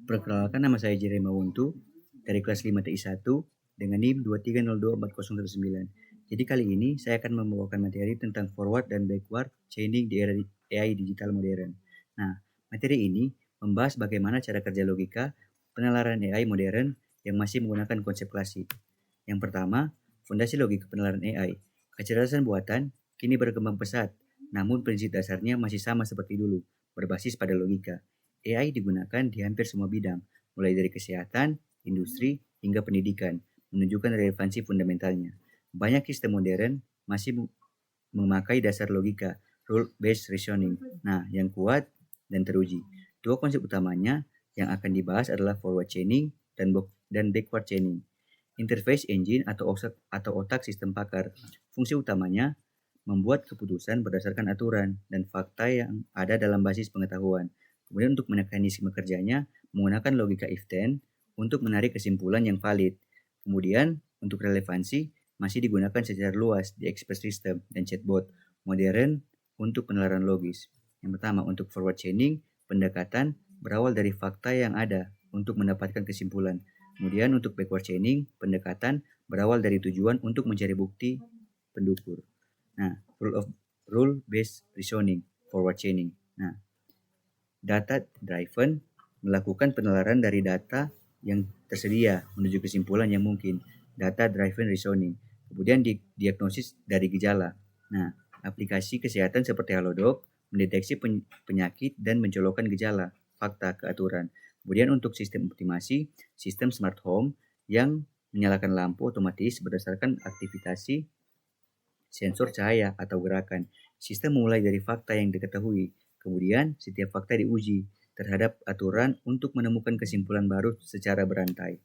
Perkenalkan, nama saya Jeremy Wuntu dari kelas 5 TI 1 dengan NIM 2302409. Jadi kali ini saya akan membawakan materi tentang forward dan backward chaining di era AI digital modern. Nah, materi ini membahas bagaimana cara kerja logika penalaran AI modern yang masih menggunakan konsep klasik. Yang pertama, fondasi logika penalaran AI. Kecerdasan buatan kini berkembang pesat, namun prinsip dasarnya masih sama seperti dulu, berbasis pada logika. AI digunakan di hampir semua bidang, mulai dari kesehatan, industri, hingga pendidikan, menunjukkan relevansi fundamentalnya. Banyak sistem modern masih memakai dasar logika, rule-based reasoning, yang kuat dan teruji. Dua konsep utamanya yang akan dibahas adalah forward chaining dan backward chaining. Interface engine atau otak sistem pakar. Fungsi utamanya membuat keputusan berdasarkan aturan dan fakta yang ada dalam basis pengetahuan. Kemudian untuk mekanisme kerjanya menggunakan logika if-then untuk menarik kesimpulan yang valid. Kemudian untuk relevansi masih digunakan secara luas di expert system dan chatbot modern untuk penalaran logis. Yang pertama, untuk forward chaining, pendekatan berawal dari fakta yang ada untuk mendapatkan kesimpulan. Kemudian untuk backward chaining, pendekatan berawal dari tujuan untuk mencari bukti pendukung. Nah, rule-based reasoning, forward chaining. Nah, data driven melakukan penalaran dari data yang tersedia menuju kesimpulan yang mungkin. Data driven reasoning. Kemudian diagnosis dari gejala. Nah, aplikasi kesehatan seperti Halodoc mendeteksi penyakit dan mencolokkan gejala, fakta ke aturan. Kemudian untuk sistem optimasi, sistem smart home yang menyalakan lampu otomatis berdasarkan aktivasi sensor cahaya atau gerakan. Sistem memulai dari fakta yang diketahui, kemudian setiap fakta diuji terhadap aturan untuk menemukan kesimpulan baru secara berantai.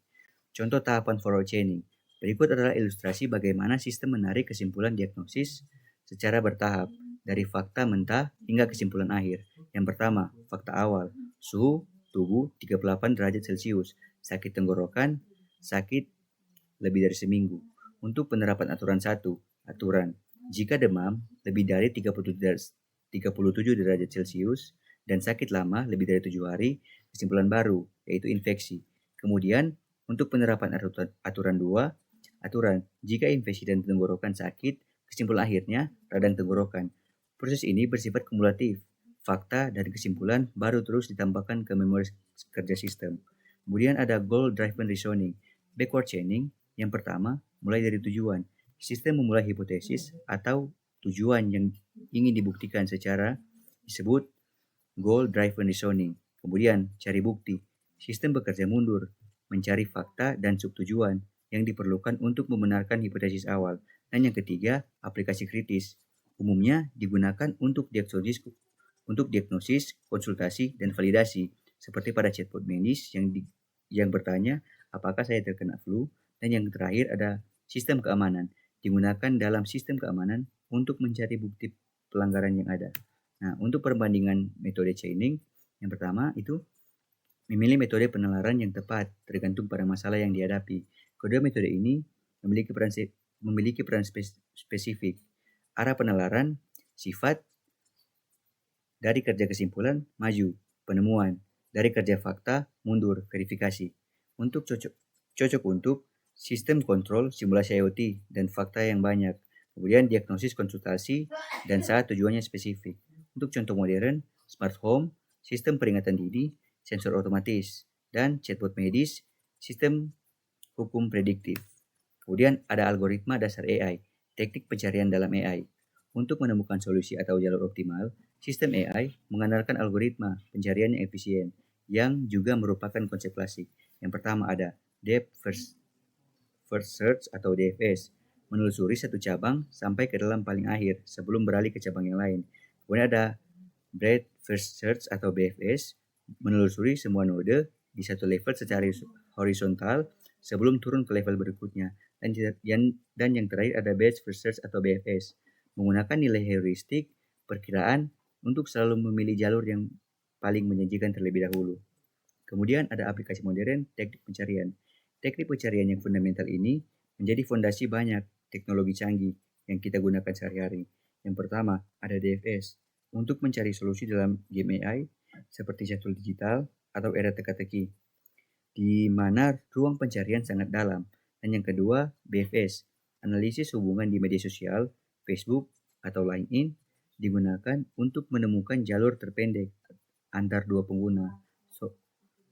Contoh tahapan forward chaining. Berikut adalah ilustrasi bagaimana sistem menarik kesimpulan diagnosis secara bertahap dari fakta mentah hingga kesimpulan akhir. Yang pertama, fakta awal. Suhu tubuh 38 derajat Celcius. Sakit tenggorokan, sakit lebih dari seminggu. Untuk penerapan aturan 1, aturan. Jika demam lebih dari 37 derajat Celcius dan sakit lama lebih dari 7 hari, kesimpulan baru, yaitu infeksi. Kemudian, untuk penerapan aturan 2, aturan. Jika infeksi dan tenggorokan sakit, kesimpulan akhirnya radang tenggorokan. Proses ini bersifat kumulatif. Fakta dan kesimpulan baru terus ditambahkan ke memori kerja sistem. Kemudian ada goal-driven reasoning. Backward chaining, yang pertama, mulai dari tujuan. Sistem memulai hipotesis atau tujuan yang ingin dibuktikan secara disebut goal-driven reasoning. Kemudian, cari bukti. Sistem bekerja mundur, mencari fakta dan subtujuan yang diperlukan untuk membenarkan hipotesis awal. Dan yang ketiga, aplikasi kritis. Umumnya digunakan untuk diagnosis, konsultasi, dan validasi. Seperti pada chatbot medis yang bertanya, apakah saya terkena flu? Dan yang terakhir ada sistem keamanan. Digunakan dalam sistem keamanan untuk mencari bukti pelanggaran yang ada. Nah, untuk perbandingan metode chaining, yang pertama itu memilih metode penalaran yang tepat tergantung pada masalah yang dihadapi. Kedua metode ini memiliki peran spesifik. Arah penalaran, sifat, dari kerja kesimpulan, maju, penemuan, dari kerja fakta, mundur, verifikasi. Untuk cocok untuk sistem kontrol, simulasi IoT, dan fakta yang banyak. Kemudian diagnosis konsultasi dan saat tujuannya spesifik. Untuk contoh modern, smart home, sistem peringatan dini, sensor otomatis, dan chatbot medis, sistem hukum prediktif. Kemudian ada algoritma dasar AI, teknik pencarian dalam AI. Untuk menemukan solusi atau jalur optimal, sistem AI mengandalkan algoritma pencarian yang efisien, yang juga merupakan konsep klasik. Yang pertama ada Depth First Search atau DFS, menelusuri satu cabang sampai ke dalam paling akhir sebelum beralih ke cabang yang lain. Kemudian ada Breadth First Search atau BFS, menelusuri semua node di satu level secara horizontal sebelum turun ke level berikutnya. Dan yang terakhir ada Best First Search atau BFS, menggunakan nilai heuristik perkiraan untuk selalu memilih jalur yang paling menjanjikan terlebih dahulu. Kemudian ada aplikasi modern, teknik pencarian. Teknik pencarian yang fundamental ini menjadi fondasi banyak teknologi canggih yang kita gunakan sehari-hari. Yang pertama, ada DFS, untuk mencari solusi dalam game AI seperti catur digital atau era teka-teki. di mana ruang pencarian sangat dalam. Dan yang kedua, BFS, analisis hubungan di media sosial, Facebook atau LinkedIn digunakan untuk menemukan jalur terpendek antar dua pengguna,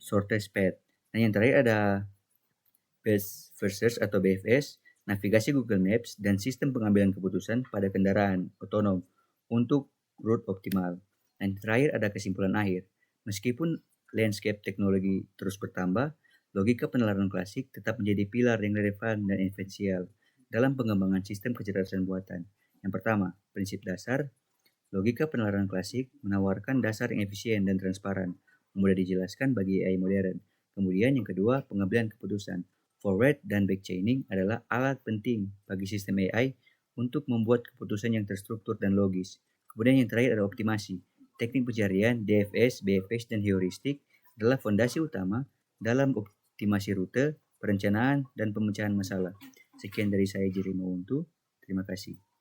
shortest path. Dan yang terakhir ada Best First Search atau BFS, navigasi Google Maps dan sistem pengambilan keputusan pada kendaraan otonom untuk route optimal. Dan terakhir ada kesimpulan akhir. Meskipun landscape teknologi terus bertambah, logika penalaran klasik tetap menjadi pilar yang relevan dan esensial dalam pengembangan sistem kecerdasan buatan. Yang pertama, prinsip dasar, logika penalaran klasik menawarkan dasar yang efisien dan transparan, mudah dijelaskan bagi AI modern. Kemudian yang kedua, pengambilan keputusan. Forward dan backchaining adalah alat penting bagi sistem AI untuk membuat keputusan yang terstruktur dan logis. Kemudian yang terakhir ada optimasi. Teknik pencarian, DFS, BFS, dan heuristik adalah fondasi utama dalam optimasi rute, perencanaan, dan pemecahan masalah. Sekian dari saya, Jerry Mawuntu. Terima kasih.